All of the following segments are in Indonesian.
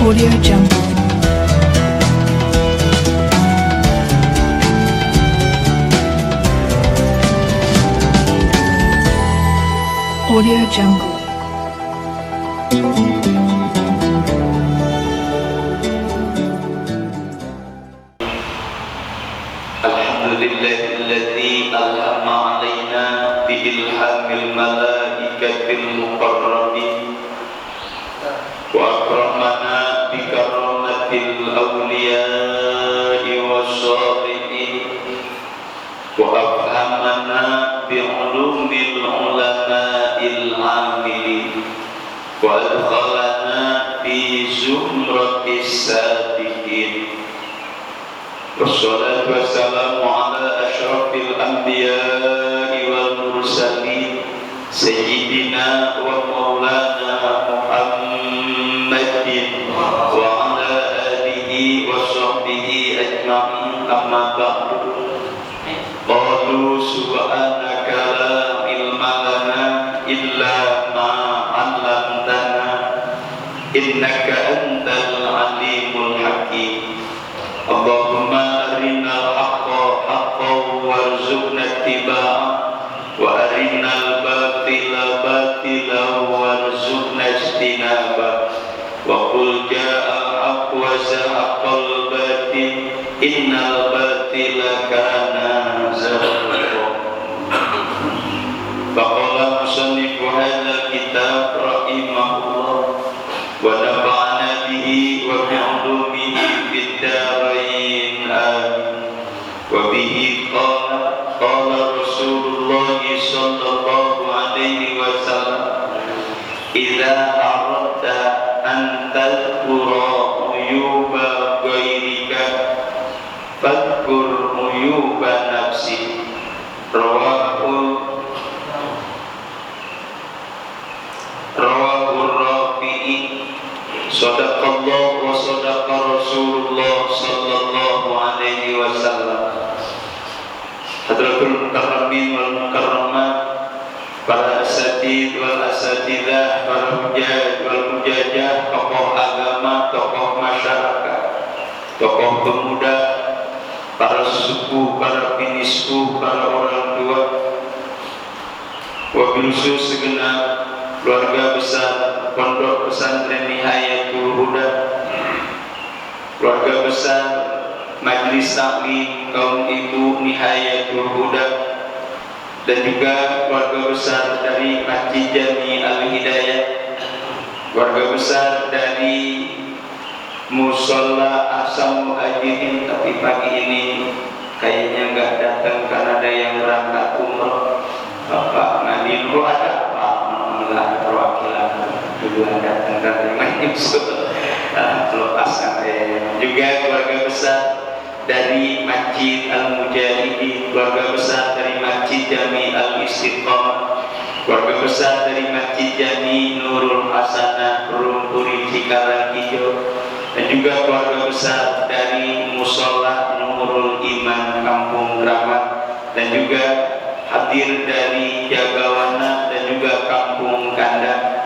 Audio Jungle. Audio Jungle. Alhamdulillahilladzi alhama alaina biilhamil malaikatil muqarrabin wa akramana bikaramatil awliya'i wassalihin wa afhamana bi'ulumil ulama'il amilin wa adkhalana fi zumratis sabiqin. Wassalatu wassalamu ala asyrafil anbiya'i wal mursalin sayyidina wa maulana Muhammadin wa ala alihi wa sahbihi ajma'in, amma ba'du. Qalu subhanaka la ilma lana illa ma 'allamtana innaka antal alimul hakim. Allahumma arinal haqqa haqqan warzuqna ittiba'ah wa arinal batila batilan warzuqna ijtinabah wa qul ja'al haqqu wa zahaqal batil innal batila kana zahuqa. Faqala musannifu hadzal kitab rahimahullah wa nafa'ana bihi wa bi'ulumihi fid darain amin. Wa bihi qala Rasulullah sallallahu alaihi wasallam, idza aradta an tadhkura uyuba ghairika fadhkur uyuba nafsi. Rawahur Rafi'i. Sadaqallah wa sadaqa Rasulullah sallallahu alaihi wasallam. Hadratul mukarramin wal mukarramat, para asatid wal asatidah, para hujjaj wal hujjajah, tokoh agama, tokoh masyarakat, tokoh pemuda, para sesepuh, para binispuh, para orang tua, wabil khusus segenap keluarga besar Pondok Pesantren Nihayatul Huda, keluarga besar Majelis Taklim kaum ibu Nihayatul Huda, dan juga keluarga besar dari Masjid Jami Al-Hidayah, keluarga besar dari Musola Asam Muhajirin. Tapi pagi ini kayaknya nggak datang karena ada yang berangkat umroh. Bapak Nadine ada apa? Nggak ada perwakilan duluan datang dari menyusul pelepaskan. Juga keluarga besar dari Masjid Al-Mujahidin, keluarga besar dari Masjid Jami Al-Istiqamah, keluarga besar dari Masjid Jami Nurul Hasanah Rumpuri Cikarang Hijau, dan juga keluarga besar dari Musola Nurul Iman Kampung Keramat, dan juga hadir dari Jagawana dan juga Kampung Kandang.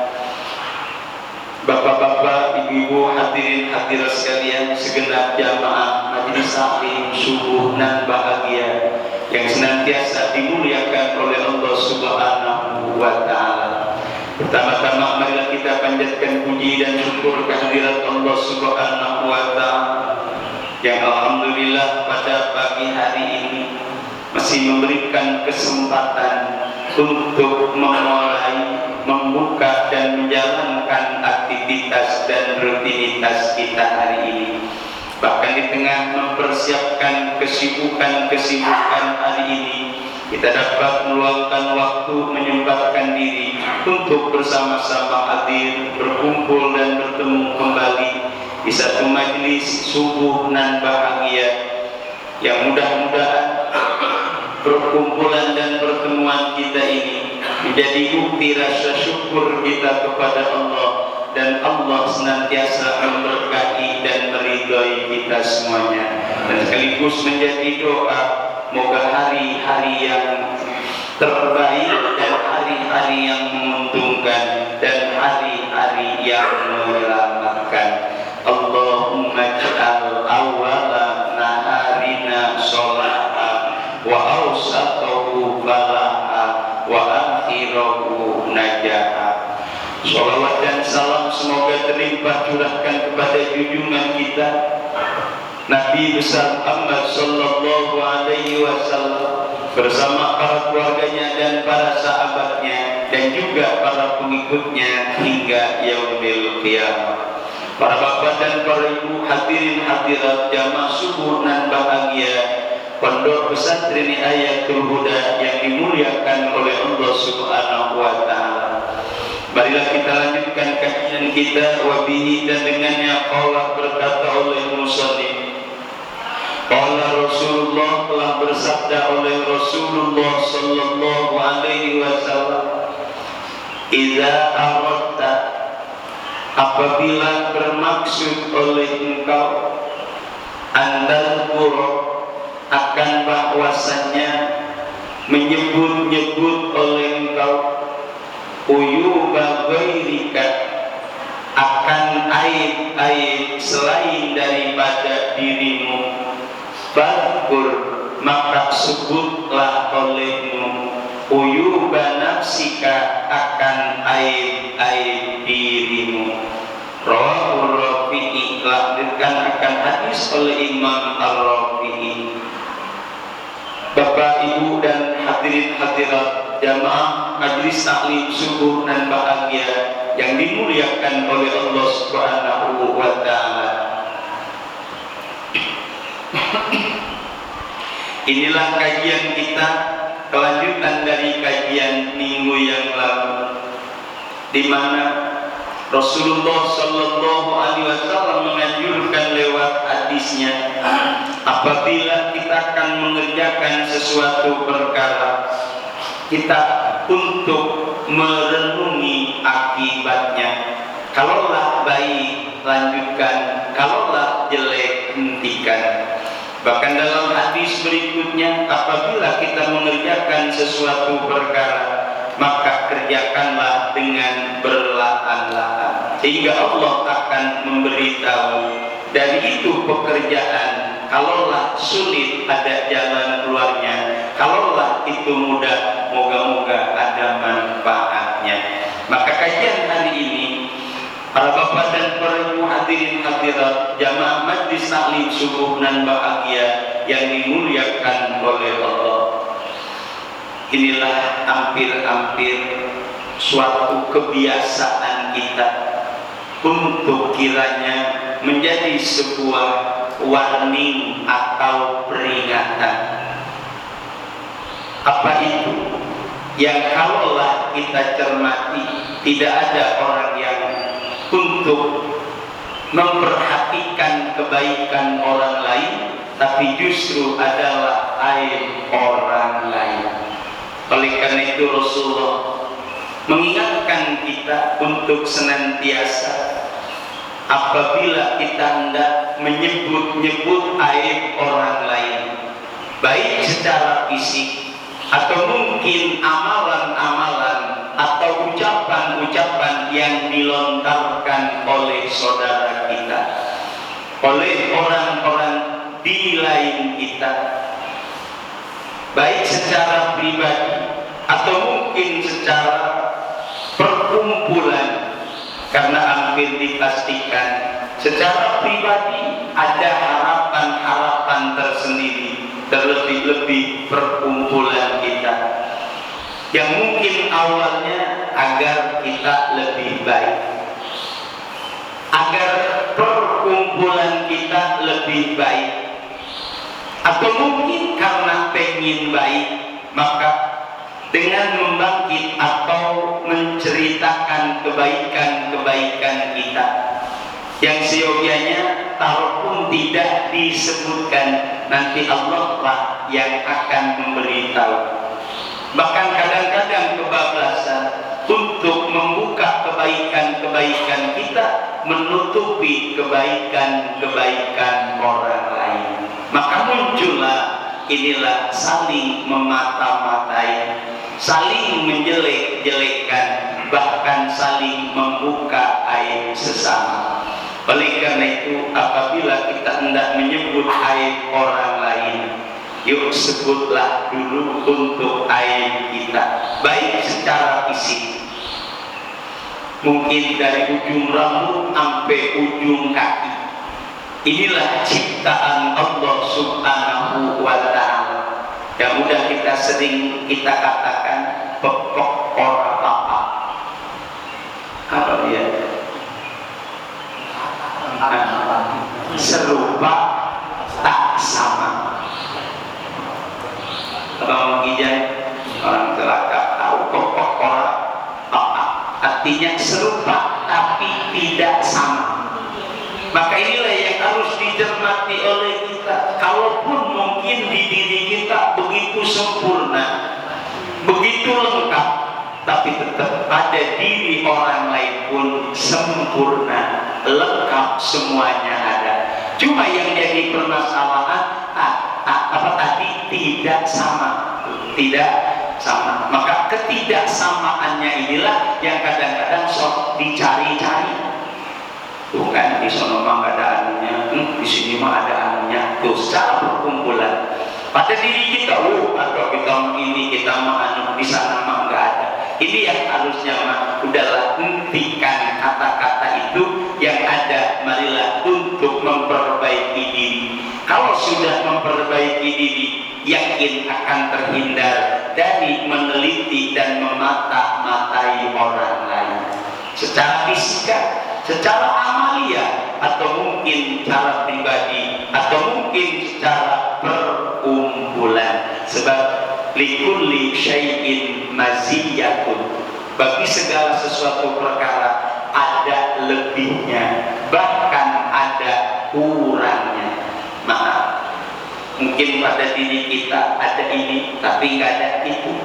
Bapak-bapak, ibu-ibu, hadirin hadirat sekalian, segenap jamaah Majelis Taklim subuh nan bahagia yang senantiasa dimuliakan oleh Allah Subhanahu wa taala. Pertama-tama marilah kita panjatkan puji dan syukur kehadirat Allah Subhanahu wa taala yang alhamdulillah pada pagi hari ini masih memberikan kesempatan untuk memulai, membuka dan menjalankan aktivitas dan rutinitas kita hari ini. Bahkan di tengah mempersiapkan kesibukan hari ini, kita dapat meluangkan waktu, menyempatkan diri untuk bersama-sama hadir, berkumpul dan bertemu kembali di satu majelis subuh nan bahagia yang mudah-mudahan perkumpulan dan pertemuan kita ini menjadi bukti rasa syukur kita kepada Allah, dan Allah senantiasa memberkahi dan meridhai kita semuanya, dan sekaligus menjadi doa moga hari-hari yang terbaik dan hari-hari yang menguntungkan dan hari-hari yang menyelamatkan. maj'al awwala naharina sholaha wa awsatahu falaha wa akhirahu najaha. Sholawat dan salam semoga terlimpah curahkan kepada junjungan kita Nabi besar Muhammad sallallahu alaihi wasallam bersama para keluarganya dan para sahabatnya dan juga para pengikutnya hingga yaumil qiyamah. Para bapak dan para ibu, hadirin hadirat jamaah subuh nan bahagia Pondok Pesantren Ayatul Huda yang dimuliakan oleh Allah Subhanahu wa taala. Marilah kita lanjutkan kajian kita wabihi dan dengannya qala berkata oleh musannif. Qala Rasulullah telah bersabda oleh Rasulullah sallallahu alaihi wasallam, "Idza aradta apabila bermaksud oleh engkau andal akan bahwasannya menyebut-nyebut oleh engkau uyuba ghairika akan aib-aib selain daripada dirimu, fadkur maka sebutlah olehmu uyuba nafsika akan aib-aib dirimu." Rawahu Rafi'i, dilanjutkan akan hadis oleh Imam Ar-Rafi'i. Bapak, Ibu dan hadirin hadirat jamaah majelis taklim subuh dan bahagia yang dimuliakan oleh Allah Subhanahu wa taala. Inilah kajian kita, kelanjutan dari kajian minggu yang lalu, di mana Rasulullah sallallahu alaihi wasallam menganjurkan lewat hadisnya apabila kita akan mengerjakan sesuatu perkara, kita untuk merenungi akibatnya. Kalaulah baik, lanjutkan. Kalaulah jelek, hentikan. Bahkan dalam hadis berikutnya, apabila kita mengerjakan sesuatu perkara, maka kerjakanlah dengan berlahan-lahan, sehingga Allah akan memberitahu dari itu pekerjaan. Kalaulah sulit, ada jalan keluarnya. Kalaulah itu mudah, moga-moga ada manfaatnya. Maka kajian hari ini, para bapak dan para ibu hadirin hadirat jamaah majlis taklim subuh dan bahagia yang dimuliakan oleh Allah, inilah hampir-hampir suatu kebiasaan kita untuk kiranya menjadi sebuah warning atau peringatan. Apa itu? Yang kalaulah kita cermati, tidak ada orang yang untuk memperhatikan kebaikan orang lain, tapi justru adalah aib orang lain. Oleh karena itu Rasulullah mengingatkan kita untuk senantiasa apabila kita hendak menyebut-nyebut aib orang lain, baik secara fisik atau mungkin amalan-amalan atau ucapan-ucapan yang dilontarkan oleh saudara kita, oleh orang-orang di lain kita, baik secara pribadi atau mungkin secara perkumpulan. Karena hampir dipastikan secara pribadi ada harapan-harapan tersendiri, terlebih-lebih perkumpulan kita yang mungkin awalnya agar kita lebih baik, agar perkumpulan kita lebih baik, atau mungkin karena pengen baik, maka dengan membangkit atau menceritakan kebaikan-kebaikan kita yang seyogianya taruh pun tidak disebutkan, nanti Allah lah yang akan memberitahu. Bahkan kadang-kadang kebablasan untuk membuka kebaikan-kebaikan kita, menutupi kebaikan-kebaikan orang lain. Maka muncullah inilah saling memata-matai, saling menjelek-jelekan, bahkan saling membuka aib sesama. Oleh karena itu, apabila kita hendak menyebut aib orang lain, yuk sebutlah dulu untuk aib kita, baik secara fisik, mungkin dari ujung rambut sampai ujung kaki. Inilah ciptaan Allah Subhanahu wa Ta'ala yang udah kita sering kita katakan pokok orang apa. Apa dia? Serupa tak sama. Kalau mengijan orang celaka tahu pokok orang apa, artinya serupa tapi tidak sama. Maka inilah yang harus dicermati oleh kita. Kalaupun mungkin di diri kita begitu sempurna, begitu lengkap, tapi tetap pada diri orang lain pun sempurna, lengkap, semuanya ada. Cuma yang jadi permasalahan apa tadi, tidak sama, tidak sama. Maka ketidaksamaannya inilah yang kadang-kadang sok dicari-cari. Bukan di sana mah ada anunya, di sini mah ada anunya. Tuh secara perkumpulan pada diri kita, atau kita ini kita mah anu, di sana mah enggak ada. Ini yang harusnya mah udahlah, hentikan kata-kata itu yang ada. Marilah untuk memperbaiki diri. Kalau sudah memperbaiki diri, yakin akan terhindar dari meneliti dan memata-matai orang lain secara fisika, secara amalia, atau mungkin secara pribadi, atau mungkin secara perkumpulan. Sebab likulli syai'in maziyatun, bagi segala sesuatu perkara ada lebihnya, bahkan ada kurangnya. Maaf, mungkin pada diri kita ada ini tapi nggak ada itu,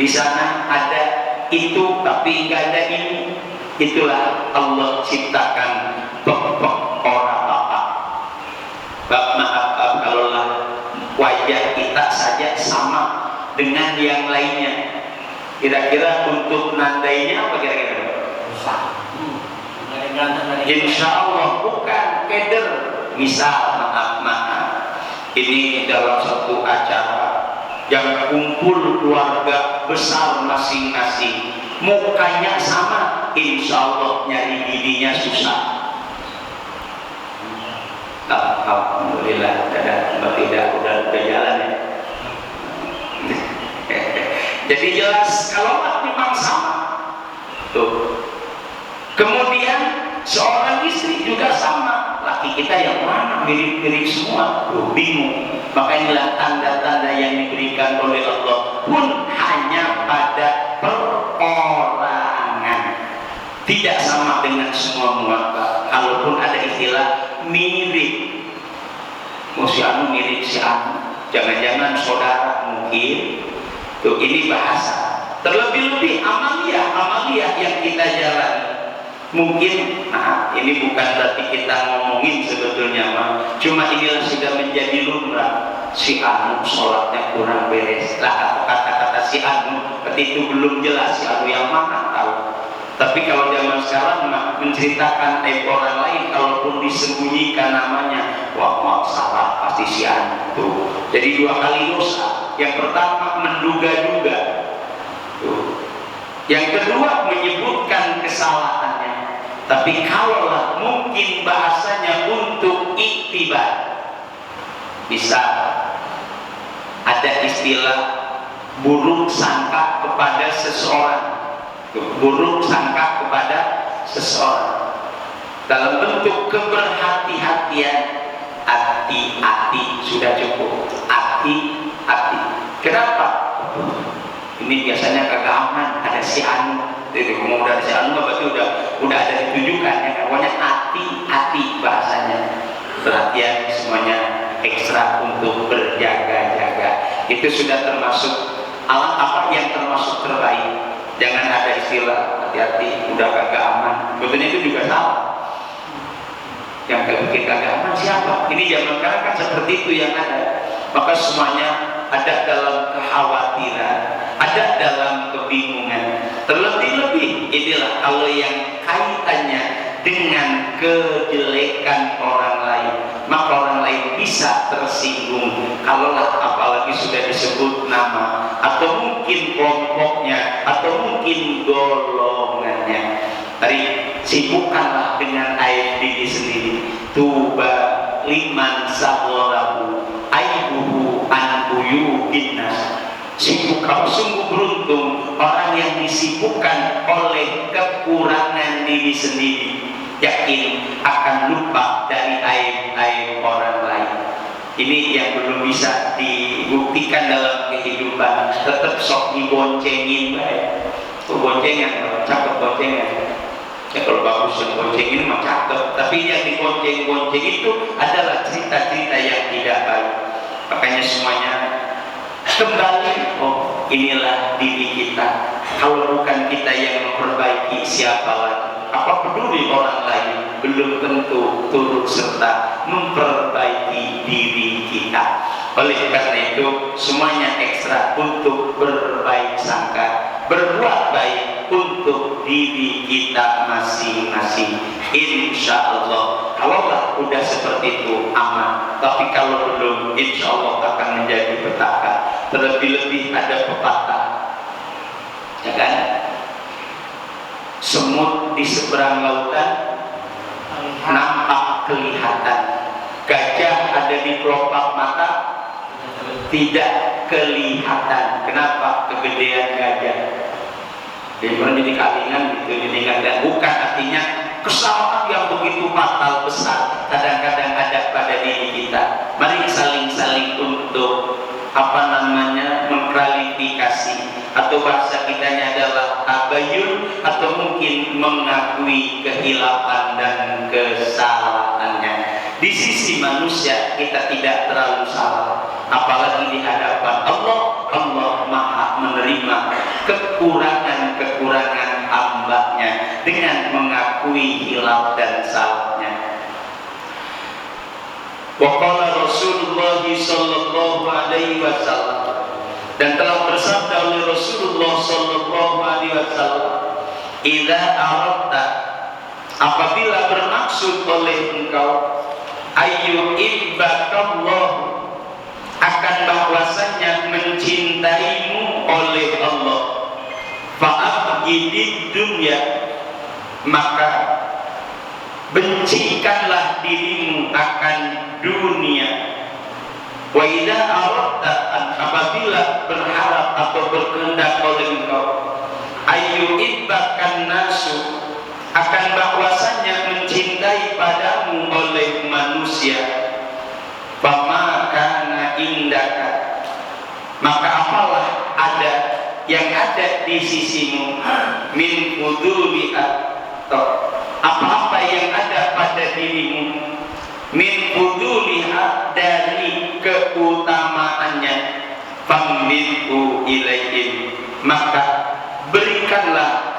di sana ada itu tapi nggak ada ini. Itulah Allah ciptakan pokok orang apa. Maaf kalaulah wajah kita saja sama dengan yang lainnya, kira-kira untuk nandainya apa kira-kira? Insya Allah bukan keder. Misal maaf, ini dalam satu acara yang kumpul keluarga besar masing-masing, mukanya sama, insya Allah nyari dirinya susah. Alhamdulillah, tidak udah jalan ya. Jadi jelas kalau memang sama. Tuh. Kemudian seorang istri juga sama, laki kita yang mana mirip-mirip semua, bingung. Maka inilah tanda-tanda yang diberikan oleh Allah pun hanya pada perorangan, tidak sama dengan semua muaka. Kalaupun ada istilah mirip, si anu mirip si anu, jangan-jangan saudara mungkin. Tuh, ini bahasa. Terlebih-lebih amalia yang kita jalani. Mungkin, ini bukan berarti kita ngomongin sebetulnya, cuma inilah sudah menjadi lumrah. Si anu sholatnya kurang beres, lah kata-kata si anu, ketika itu belum jelas si anu yang mana tahu. Tapi kalau zaman sekarang menceritakan aib orang lain, kalaupun disembunyikan namanya, wah salah pasti si anu tuh. Jadi dua kali dosa. Yang pertama menduga-duga, yang kedua menyebutkan kesalahannya. Tapi kalaulah mungkin bahasanya untuk iktibar, bisa ada istilah buruk sangka kepada seseorang. Buruk sangka kepada seseorang dalam bentuk keberhati-hatian. Hati-hati sudah cukup. Hati-hati. Kenapa? Ini biasanya kagak aman, ada si anu. Jadi mau dari si anu berarti udah ada ditujukan ya. Pokoknya hati-hati bahasanya. Perhatian semuanya ekstra untuk berjaga-jaga. Itu sudah termasuk alat apa yang termasuk terbaik. Jangan ada istilah hati-hati udah kagak aman. Sebetulnya itu juga salah. Yang bikin kagak aman siapa? Ini zaman sekarang kan seperti itu yang ada. Maka semuanya ada dalam kekhawatiran, ada dalam kebingungan. Terlebih-lebih inilah kalau yang kaitannya dengan kejelekan orang lain, maka orang lain bisa tersinggung. Kalaulah apalagi sudah disebut nama, atau mungkin kelompoknya, atau mungkin golongannya. Tadi sibukkanlah dengan aib diri sendiri. Tuba liman sagharahu aibuhu an uyubin nas. Sibuk, sungguh beruntung orang yang disibukkan oleh kekurangan diri sendiri, yakin akan lupa dari aib-aib orang lain. Ini yang belum bisa dibuktikan dalam kehidupan. Tetap sok diboncengin baik. Boncengan, cakep boncengan. Ya kalau bagus yang boncengin mah cakep, tapi yang dibonceng-bonceng itu adalah cerita-cerita yang tidak baik. Makanya semuanya kembali, oh inilah diri kita. Kalau bukan kita yang memperbaiki, siapa lagi? Apa peduli orang lain? Belum tentu turut serta memperbaiki diri kita. Oleh karena itu semuanya ekstra untuk berbaik sangka, berbuat baik untuk diri kita masing-masing. Insya Allah, kalaulah udah seperti itu aman. Tapi kalau belum, insya Allah akan menjadi petaka. Terlebih-lebih ada pepatah, ya kan? Semut di seberang lautan nampak kelihatan, gajah ada di kelopak mata tidak kelihatan. Kenapa? Kegedean gajah. Jadi jadi kalingan gitu, dan bukan artinya kesalahan yang begitu fatal besar kadang-kadang ada pada diri kita. Mari saling-saling untuk mengklarifikasi, atau bahasa kitanya adalah tabayun, atau mungkin mengakui kehilapan dan kesalahannya. Di sisi manusia kita tidak terlalu salah, apalagi di hadapan Allah. Allah Maha menerima kekurangan-kekurangan hamba-Nya dengan mengakui hilaf dan salahnya. Waqala Rasulullah sallallahu alaihi wasallam, dan telah bersabda oleh Rasulullah sallallahu alaihi wasallam, "Idza aradta," apabila bermaksud oleh engkau, ayyuhibbakallah, akan bahwasanya mencintaimu oleh Allah, fa'abghidid dunya, maka bencikanlah dirimu akan dunia. Wa idza aradta, apabila berharap atau berkehendak oleh engkau, ayyuhibbakan nasu, akan bahwasanya mencintai padamu oleh manusia, fama kana indaka, maka apalah ada yang ada di sisimu, min fuduliha, apa-apa yang ada pada dirimu, min fuduliha, dari keutamaannya, fambitu ilaihim, maka berikanlah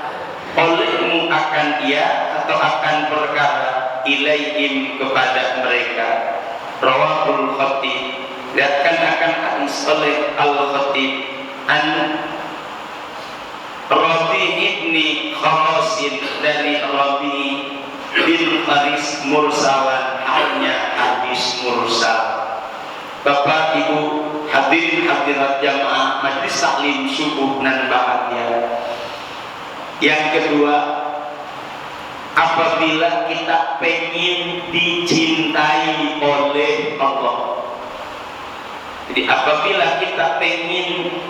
olehmu akan dia atau akan perkara, ilaihim, kepada mereka. Rawahul Khatib, lihatkan akan hadis oleh Al-Khatib an Rabi ibni Kharasin, dari Rabi bin Kharis mursalan, hanya hadis mursal. Bapak Ibu hadirin hadirat jamaah majlis taklim subuh nan bahagia. Yang kedua, apabila kita pengen dicintai oleh Allah. Jadi apabila kita pengen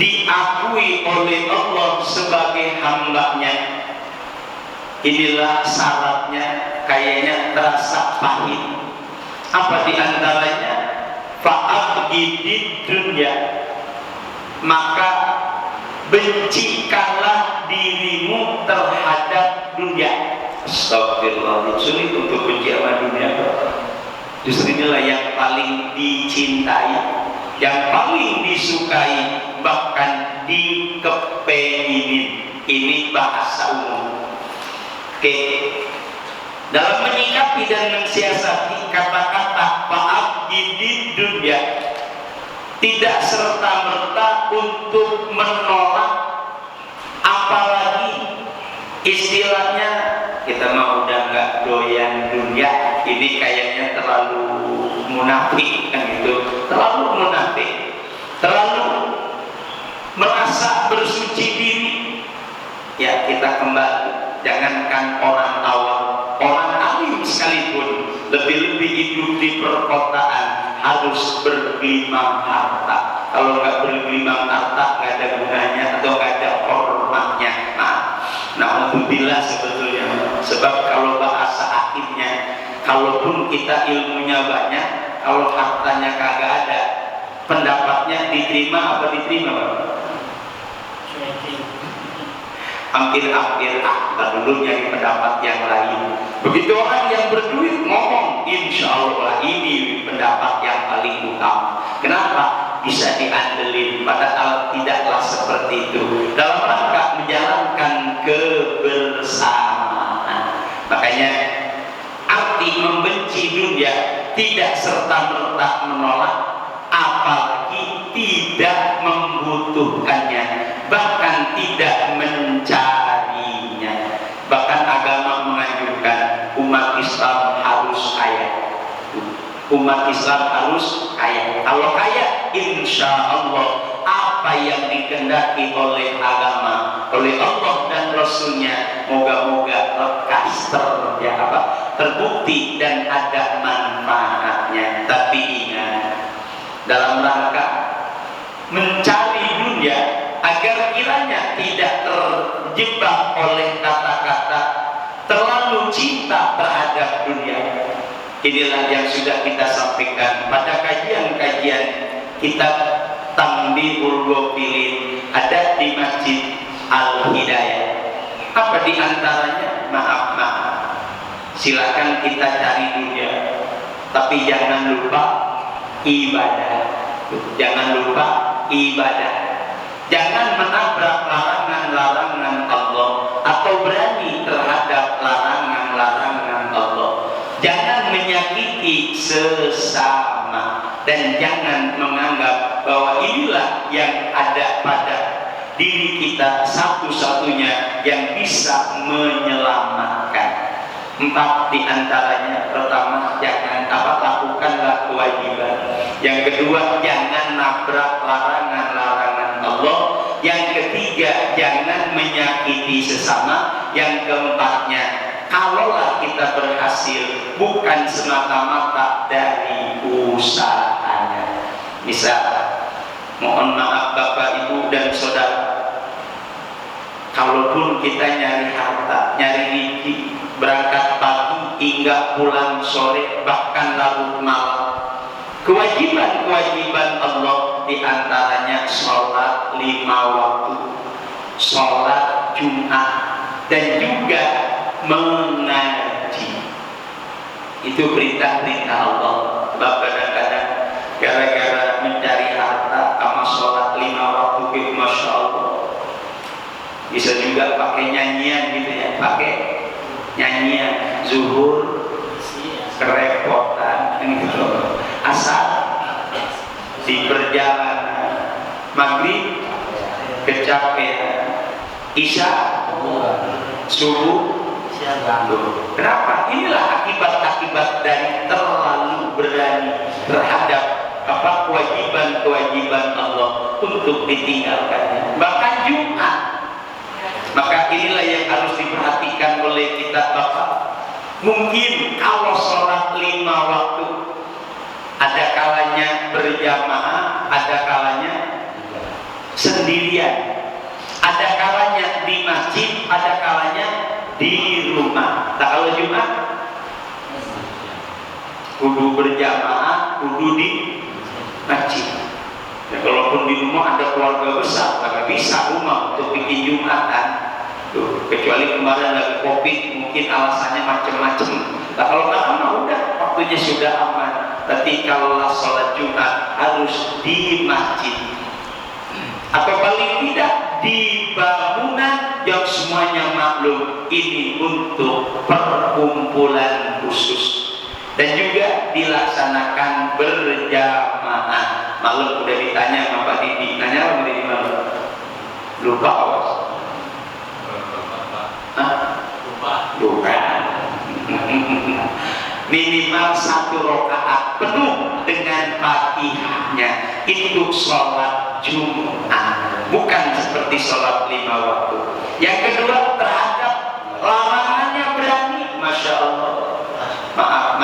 diakui oleh Allah sebagai hamba-Nya, inilah syaratnya, kayaknya terasa pahit. Apa diantaranya? Fa'abghidid dunya, maka bencikanlah dirimu terhadap dunia. Astagfirullah, sulit untuk benci sama dunia. Justru inilah yang paling dicintai, yang paling disukai, bahkan dikepenginin. Ini bahasa umum. Oke. Dalam menyikapi dan mensiasati kata-kata fa'abghidid dunya, tidak serta-merta untuk menolak, apalagi Istilahnya kita mah udah nggak doyan dunia, ini kayaknya terlalu munafik kan gitu, terlalu munafik, terlalu merasa bersuci diri. Ya kita kembali, jangankan orang awam, orang alim sekalipun lebih-lebih hidup di perkotaan harus bergelimang harta. Kalau nggak bergelimang harta nggak ada gunanya atau nggak ada hormatnya. Nah, alhamdulillah sebetulnya. Sebab kalau bahasa akhirnya, kalaupun kita ilmunya banyak, kalau hartanya kagak ada, pendapatnya diterima apa diterima, Pak? Hampir-hampir dulu nyari pendapat yang lain. Begitu orang yang berduit ngomong, insya Allah ini pendapat yang paling utama. Kenapa? Bisa diandelin, padahal tidaklah seperti itu. Dalam rangka menjalankan kebersamaan. Makanya arti membenci dunia tidak serta-merta menolak, apalagi tidak membutuhkannya, bahkan tidak mencarinya. Bahkan agama menganjurkan umat Islam harus kaya. Umat Islam harus kaya. Kalau kaya, insya Allah apa yang dikehendaki oleh agama, oleh Allah dan Rasulnya, moga-moga lekas terbukti dan ada manfaatnya. Tapi ingat, dalam rangka mencari dunia agar kiranya tidak terjebak oleh kata-kata terlalu cinta terhadap dunia. Inilah yang sudah kita sampaikan pada kajian-kajian kitab Tanbihul Ghafilin, ada di Masjid Al-Hidayah. Apa di antaranya? Maaf, silakan kita cari dunia, tapi jangan lupa ibadah. Jangan lupa ibadah. Jangan menabrak larangan-larangan Allah atau berani terhadap larangan-larangan Allah. Jangan menyakiti sesama dan jangan menganggap bahwa inilah yang ada pada diri kita satu-satunya yang bisa menyelamatkan. 4 di antaranya. Pertama, jangan lakukanlah kewajiban. Yang kedua, jangan nabrak larangan-larangan Allah. Yang ketiga, jangan menyakiti sesama. Yang keempatnya, kalaulah kita berhasil, bukan semata-mata dari usahanya. Misal, mohon maaf Bapak, Ibu, dan Saudara, kalaupun kita nyari harta, nyari rezeki, berangkat pagi hingga pulang sore, bahkan larut malam, kewajiban-kewajiban Allah diantaranya sholat 5 waktu, sholat Jumat, dan juga mengaji. Itu perintah-perintah Allah. Sebab kadang-kadang gara-gara mencari harta sama sholat 5 waktu, masya Allah, bisa juga pakai nyanyian gitu ya, pakai nyanyian zuhur kerepotan gitu, asar di perjalanan, maghrib kecapean, isya subuh. Kenapa? Inilah akibat-akibat dari terlalu berani terhadap kewajiban-kewajiban Allah untuk ditinggalkannya. Bahkan Jumat. Maka inilah yang harus diperhatikan oleh kita Bapak. Mungkin kalau sholat 5 waktu, ada kalanya berjamaah, ada kalanya sendirian, ada kalanya di masjid, ada kalanya di rumah. Tak kalau Jumat kudu berjamaah, kudu di masjid. Ya, kalaupun di rumah ada keluarga besar, nggak bisa rumah untuk bikin Jumatan. Tuh, kecuali kemarin lagi COVID, mungkin alasannya macam-macam. Nah, kalau nggak aman, udah waktunya sudah aman. Tapi kalau sholat Jumat harus di masjid, atau paling tidak di bangunan yang semuanya maklum ini untuk perkumpulan khusus, dan juga dilaksanakan berjamaah. Malam udah ditanya sama Pak Didi, nanya apa Didi malam? Lupa awas. Hah? Bukan. Minimal 1 rakaat penuh dengan Fatihahnya itu sholat Jumat, bukan seperti sholat 5 waktu. Yang kedua, terhadap larangannya berani, masya Allah. Maaf.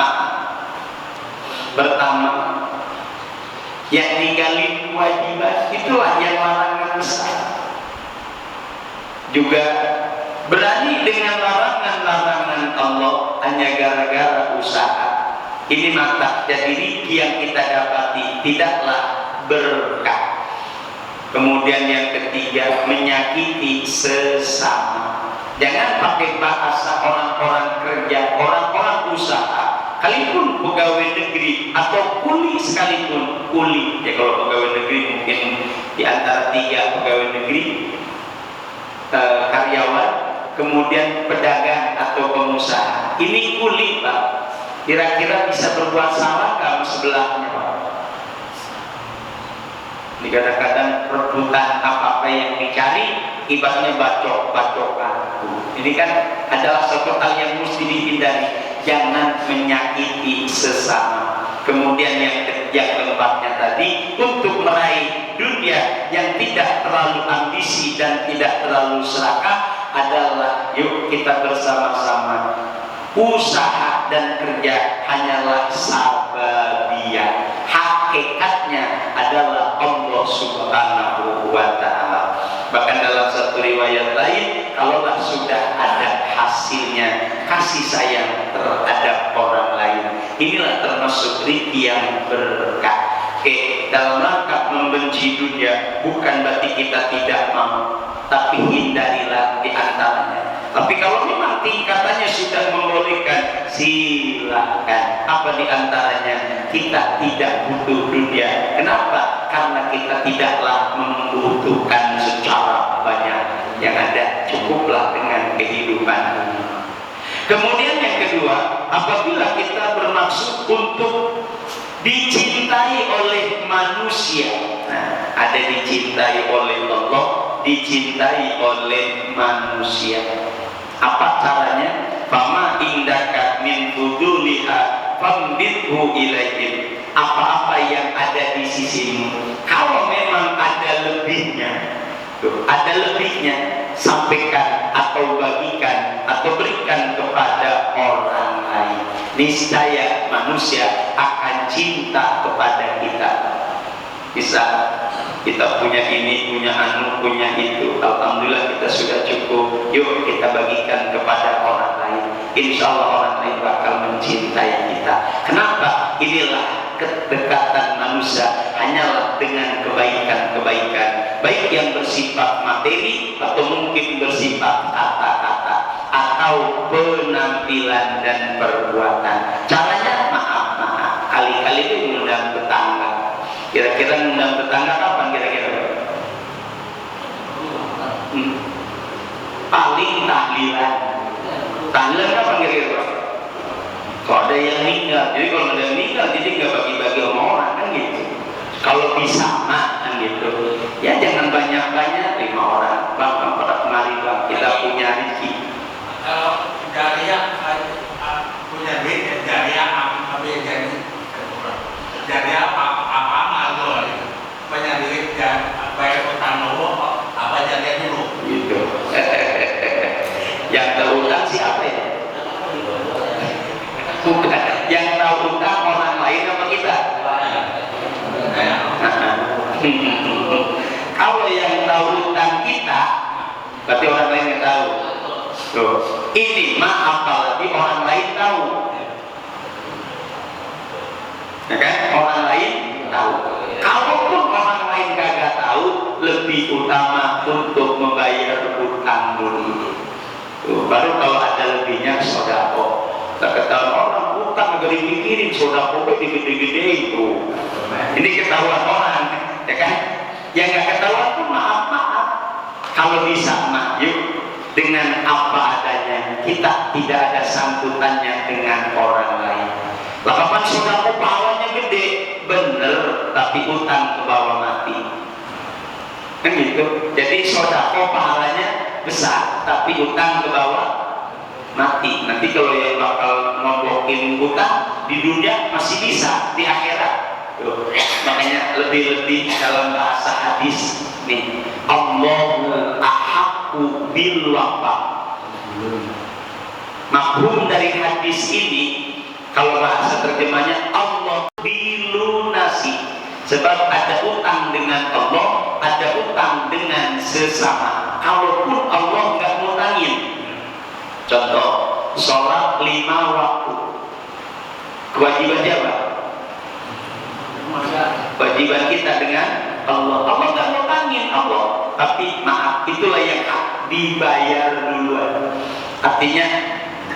Pertama, yang ninggalin kewajiban itulah yang larangan besar. Juga berani dengan larangan-larangan Allah hanya gara-gara usaha. Ini mata jadi rezeki yang kita dapati tidaklah berkah. Kemudian yang ketiga, menyakiti sesama. Jangan pakai bahasa orang-orang kerja, orang-orang usaha, sekalipun pegawai negeri atau kuli sekalipun. Kuli ya, kalau pegawai negeri mungkin di antara 3 pegawai negeri, karyawan, kemudian pedagang atau pengusaha. Ini kuli, Pak. Kira-kira bisa berbuat salah kamu sebelahnya, Pak? Ini kadang-kadang rebutan apa-apa yang dicari, ibaratnya bacok-bacokan. Ini kan adalah satu hal yang mesti dihindari. Jangan menyakiti sesama. Kemudian yang keempatnya tadi, untuk meraih dunia yang tidak terlalu ambisi dan tidak terlalu serakah adalah yuk kita bersama-sama. Usaha dan kerja hanyalah sababiyah. Hakikatnya adalah Allah Subhanahu wa Ta'ala. Bahkan dalam satu riwayat lain, kalaulah sudah ada hasilnya kasih sayang terhadap orang lain, inilah termasuk rezeki yang berkah. Dalam rangka membenci dunia bukan berarti kita tidak mau, tapi hindarilah di antaranya. Tapi kalau memang tingkatannya sudah membolehkan, silakan. Apa di antaranya? Kita tidak butuh dunia. Kenapa? Karena kita tidaklah membutuhkan secara banyak. Yang ada cukuplah dengan kehidupan. Kemudian yang kedua, apabila kita bermaksud untuk dicintai oleh manusia, nah, ada dicintai oleh Allah, dicintai oleh manusia. Apa caranya? Fama indaka min fuduliha fambithu ilaihim. Apa-apa yang ada di sisimu, kalau memang ada lebihnya, sampaikan atau bagikan atau berikan kepada orang lain. Niscaya manusia akan cinta kepada kita. Bisa kita punya ini, punya anu, punya itu, alhamdulillah kita sudah cukup. Yuk kita bagikan kepada orang lain. Insya Allah orang lain bakal mencintai kita. Kenapa? Inilah kedekatan manusia, hanyalah dengan kebaikan-kebaikan, baik yang bersifat materi atau mungkin bersifat kata-kata atau penampilan dan perbuatan. Caranya maaf, kali-kali itu mengundang tetangga. Kira-kira mengundang tetangga kapan kira-kira? Paling tahlilan. Tahlilan kapan kira-kira? Kalau ada yang meninggal, jadi kalau ada yang meninggal, jadi nggak bagi-bagi sama orang kan gitu. Kalau bisa kan gitu. Ya jangan banyak-banyak, 5 orang. Bang, pada kemari bang, kita punya rezeki. Kalau jariah punya duit, jariah ambil jariah apa amal tuh, punya duit dan bayar utang dulu, apa jariah dulu. Gitu. Yang terutang siapa ya? Bukan. Yang tahu utang orang lain apa kita? Kalau yang tahu utang kita, berarti orang lain yang tahu. Tuh. Ini mah apalagi orang lain tahu. Ya kan? Orang lain tahu. Kalaupun orang lain kagak tahu, lebih utama untuk membayar utang dulu. Tuh. Baru kalau ada lebihnya sodako. Tak ketahuan orang utang gak dipikirin, sodako gede-gede itu. Ini ketahuan orang, ya kan? Yang gak ketahuan pun maaf-maaf. Kalau bisa yuk dengan apa adanya, kita tidak ada sangkutannya dengan orang lain. Kapan sodako pahalanya gede, bener, tapi utang ke bawah mati. Kan gitu. Jadi sodako pahalanya besar, tapi utang ke bawah mati. Nanti kalau yang bakal ngomongin utang di dunia masih bisa, di akhirat. Tuh. Makanya lebih-lebih dalam bahasa hadis nih, Allahu ahaqqu bil wafa. Mafhum dari hadis ini, kalau bahasa terjemahnya, Allah dilunasi. Sebab ada utang dengan Allah, ada utang dengan sesama. Kalaupun Allah nggak ngutangin, contoh, sholat 5 waktu, kewajiban siapa? Kewajiban kita dengan Allah. Allah nggak ngutangin Allah, tapi maaf, itulah yang hak dibayar duluan. Artinya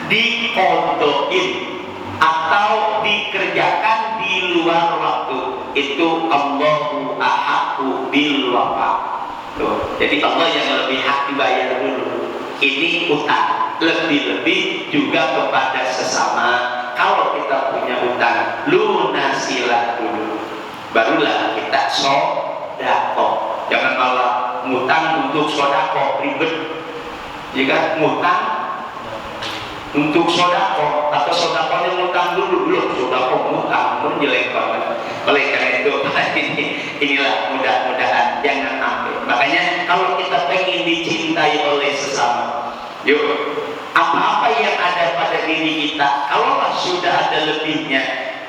dikodokin atau dikerjakan di luar waktu, itu Allahu ahaqqu bil wafa. Jadi Allah yang lebih hak dibayar dulu. Ini utang, lebih-lebih juga kepada sesama. Kalau kita punya utang, lunasilah dulu, barulah kita sodako. Jangan malah ngutang untuk sodako, ribet. Jika ngutang untuk sodako atau sodakonya ngutang dulu, belum sodako ngutang, pun jelek banget. Oleh karena itu inilah mudah-mudahan jangan sampai. Makanya kalau kita pengen dicintai oleh sesama, yuk apa-apa yang ada pada diri kita, kalau sudah ada lebihnya,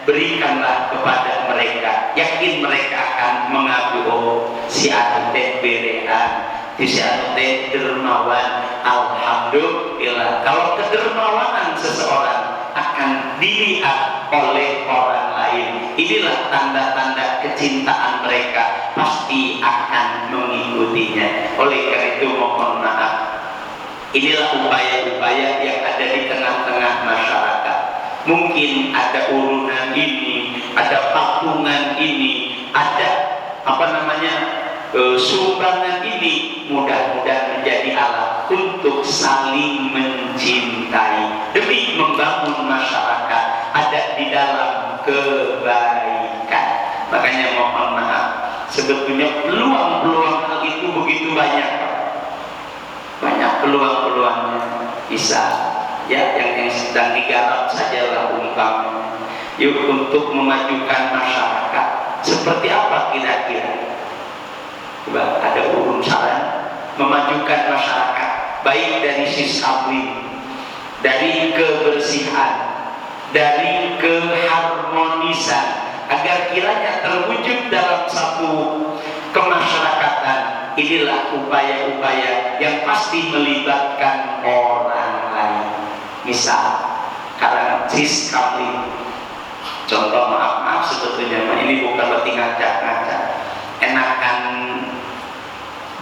berikanlah kepada mereka. Yakin mereka akan mengaku, oh si anu teh berean, si anu teh dermawan. Alhamdulillah, kalau kedermawanan seseorang akan dilihat oleh orang lain, inilah tanda-tanda kecintaan mereka, pasti akan mengikutinya. Oleh karena itu mohon maaf, inilah upaya-upaya yang ada di tengah-tengah masyarakat. Mungkin ada urunan ini, ada patungan ini, ada sumbangan ini, mudah-mudahan menjadi alat untuk saling mencintai demi membangun masyarakat ada di dalam kebaikan. Makanya mohon maaf, sebetulnya peluang-peluang hal itu begitu banyak, peluang-peluangnya. Bisa ya, yang sedang digarap sajalah umpamanya. Yuk untuk memajukan masyarakat, seperti apa kira-kira? Coba ada urun saran memajukan masyarakat, baik dari sisi abri, dari kebersihan, dari keharmonisan, agar kiranya terwujud dalam satu kemasyarakatan. Inilah upaya-upaya yang pasti melibatkan orang lain. Misal karena sis kabling, contoh, maaf sebetulnya ini bukan berarti ngajak-ngajak, enakan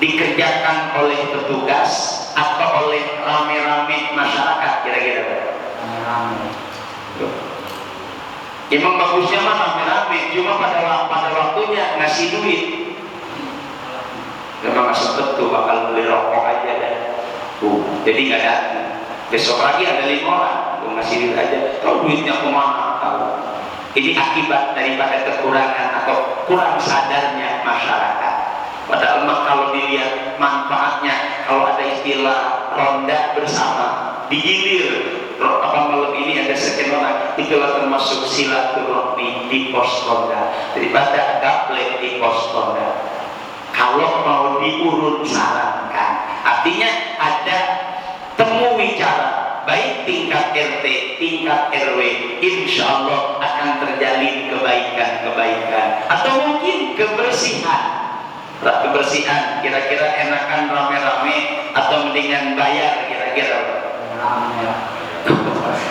dikerjakan oleh petugas atau oleh rame-rame masyarakat, kira-kira emang bagusnya mah rame-rame, cuma pada waktunya ngasih duit. Memang nggak sempet tuh, bakal beli rokok aja dan jadi nggak datang. Besok lagi ada 5 orang, ngasih duit aja, tahu duitnya kemana tahu. Ini akibat daripada kekurangan atau kurang sadarnya masyarakat. Padahal kalau dilihat manfaatnya, kalau ada istilah ronda bersama, digilir malam ini ada sekian orang, itulah termasuk silaturahmi di pos ronda daripada gaplek di pos ronda. Kalau mau diurut sarankan, artinya ada temu bicara, baik tingkat RT, tingkat RW, insya Allah akan terjalin kebaikan-kebaikan. Atau mungkin kebersihan, kira-kira enakan rame-rame atau mendingan bayar, kira-kira.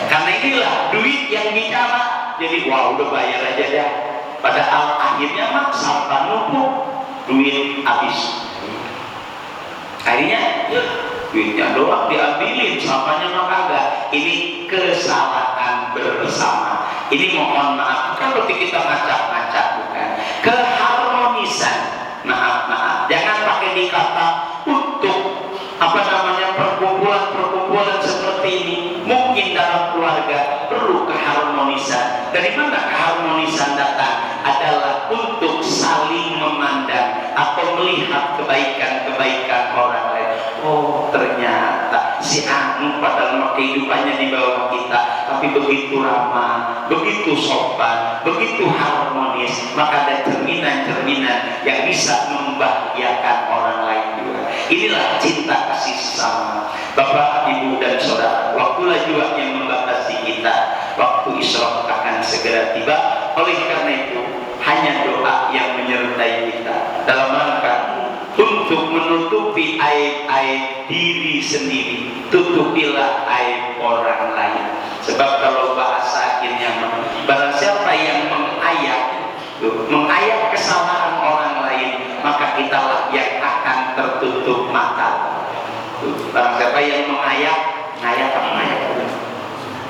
Karena inilah duit yang bicara, jadi wah udah bayar aja dah. Padahal akhirnya mah sampah numpuk, duit habis. Akhirnya duitnya doang diambilin, sampahnya mah kagak. Ini kesalahan bersama. Ini mohon maaf, bukan berarti kita ngacak-ngacak, bukan. Keharmonisan, maaf, jangan pakai dikata untuk perkumpulan seperti ini. Mungkin dalam keluarga perlu keharmonisan. Dari mana keharmonisan datang? Adalah untuk saling memandang atau melihat kebaikan-kebaikan orang lain. Oh ternyata kehidupannya di bawah kita, tapi begitu ramah, begitu sopan, begitu harmonis, maka ada cerminan-cerminan yang bisa membahagiakan orang lain juga. Inilah cinta kasih sesama. Bapak, Ibu, dan Saudara, waktulah juga yang membatasi kita. Waktu Isra akan segera tiba. Oleh karena itu, hanya doa yang menyertai kita dalam rangka untuk menutupi aib-aib diri sendiri. Tutupilah aib orang lain. Sebab kalau bahasa akhirnya, barang siapa yang mengayak kesalahan orang lain, maka kitalah yang akan tertutup mata. Barang siapa yang mengayak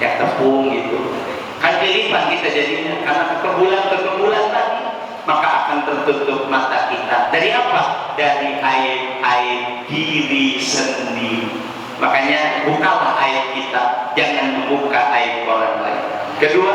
ya tepung gitu, kan kelipan kita jadinya karena kekebulan tadi, maka akan tertutup mata kita. Dari apa? Dari aib-aib diri sendiri. Makanya bukalah aib kita, jangan membuka aib orang lain. Kedua,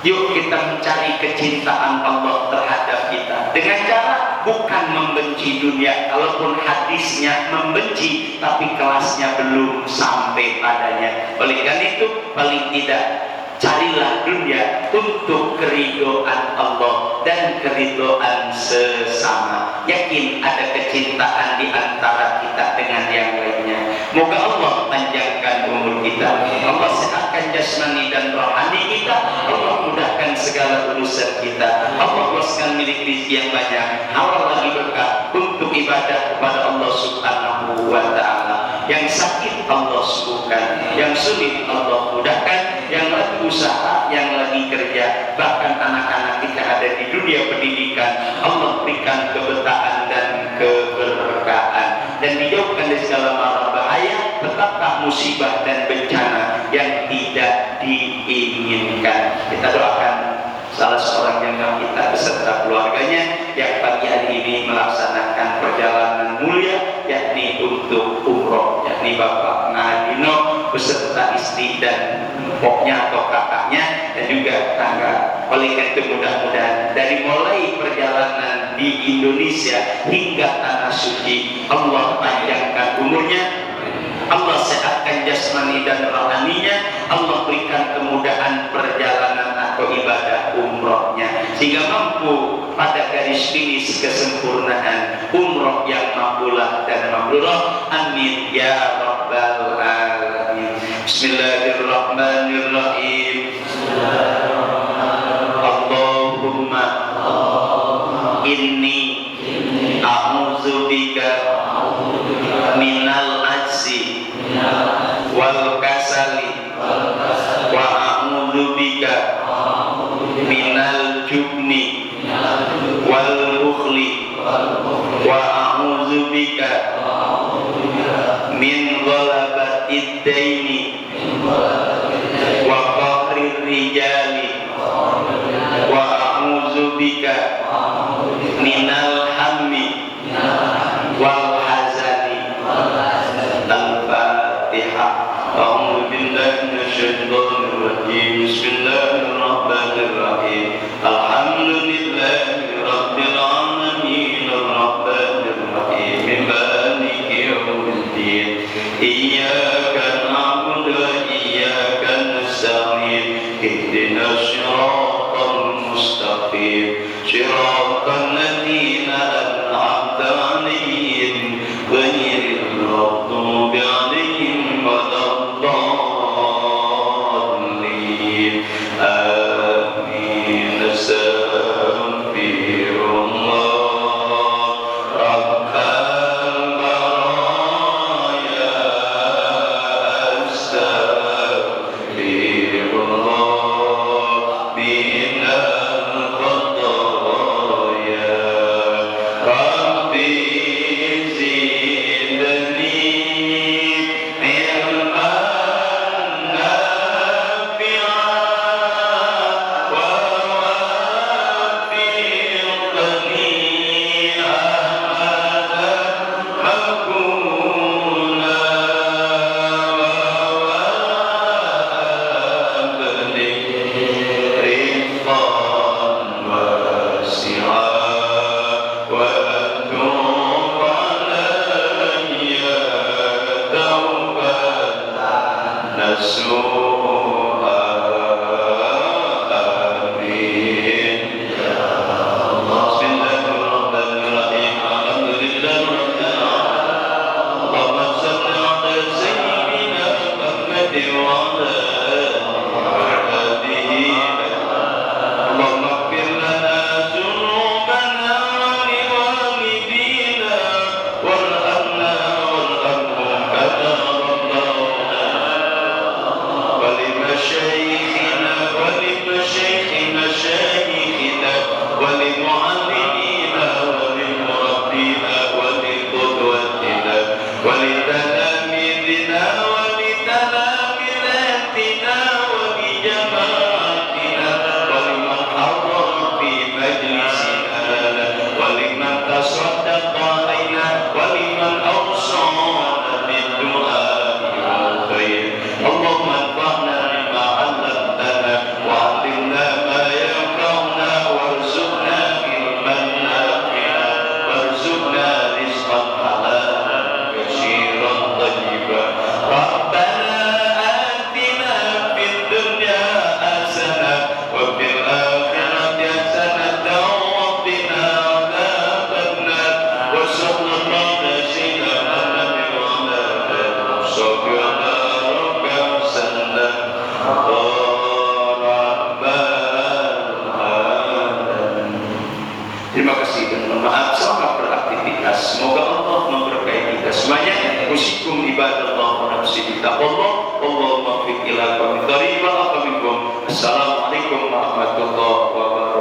yuk kita mencari kecintaan Allah terhadap kita dengan cara bukan membenci dunia. Kalaupun hadisnya membenci, tapi kelasnya belum sampai padanya. Oleh karena itu, paling tidak carilah dunia untuk keridhaan Allah dan keridhaan sesama. Yakin ada kecintaan di antara kita dengan yang lainnya. Moga Allah panjangkan umur kita, Allah sehatkan jasmani dan rohani kita, Allah mudahkan segala urusan kita, Allah luaskan milik rezeki yang banyak, halal lagi berkah untuk ibadah kepada Allah Subhanahu wa Ta'ala. Yang sakit Allah sembuhkan, yang sulit Allah mudahkan, yang lagi usaha, yang lagi kerja, bahkan anak-anak kita ada di dunia pendidikan, Allah berikan keberkahan dan keberkahan, dan dijauhkan dari segala mara bahaya, petaka, musibah dan bencana yang tidak diinginkan. Kita doakan salah seorang jamaah kita beserta keluarganya yang pagi hari ini melaksanakan perjalanan mulia, yakni untuk umroh, yakni Bapak Ngadino beserta istri dan empoknya atau kakaknya dan juga tangga. Oleh karena itu mudah-mudahan dari mulai perjalanan di Indonesia hingga tanah suci, Allah panjangkan umurnya, Allah sehatkan jasmani dan rohaninya, Allah berikan kemudahan perjalanan atau ibadah umrohnya, sehingga mampu pada garis finish kesempurnaan umroh yang makbulah dan mabrurah. Amin ya rabbal alamin. Bismillahirrahmanirrahim. Allahumma inni a'udzubika minal ajzi wal kasali wa a'udzubika minal jubni wal bukhli wa a'udzubika min ghalabatid daini wa qahrir rijali wa a'udzubika minal hammi wal hazani. Al-Fatihah. A'udzu billahi minasyaitonir rajim. Bismillahirrahmanirrahim. Alhamdulillahi rabbil alamin arrahmanir rahim maliki yaumiddin. Iyyaka na'budu wa iyyaka nasta'in. Ihdinas siratal mustaqim. Siratal ladzina an'amta 'alaihim ghairil maghdubi 'alaihim waladdallin. usikum ibadallah wa nafsi bitaqwallah wallahu muwaffiq ila aqwamit thoriq wal afa minkum. Assalamualaikum warahmatullahi wabarakatuh.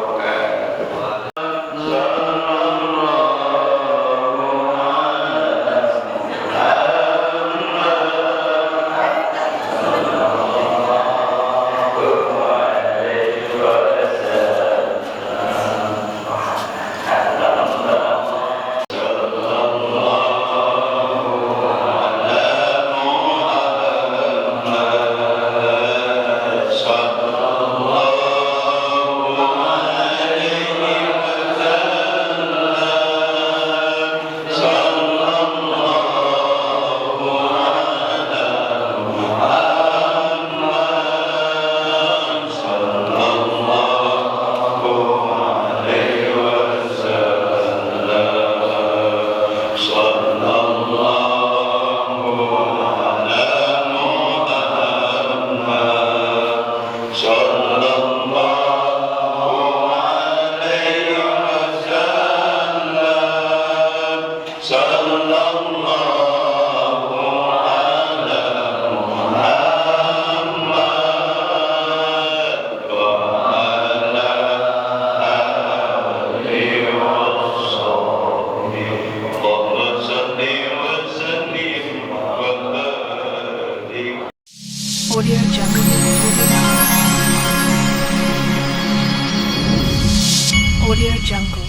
Audio Jungle. Audio Jungle.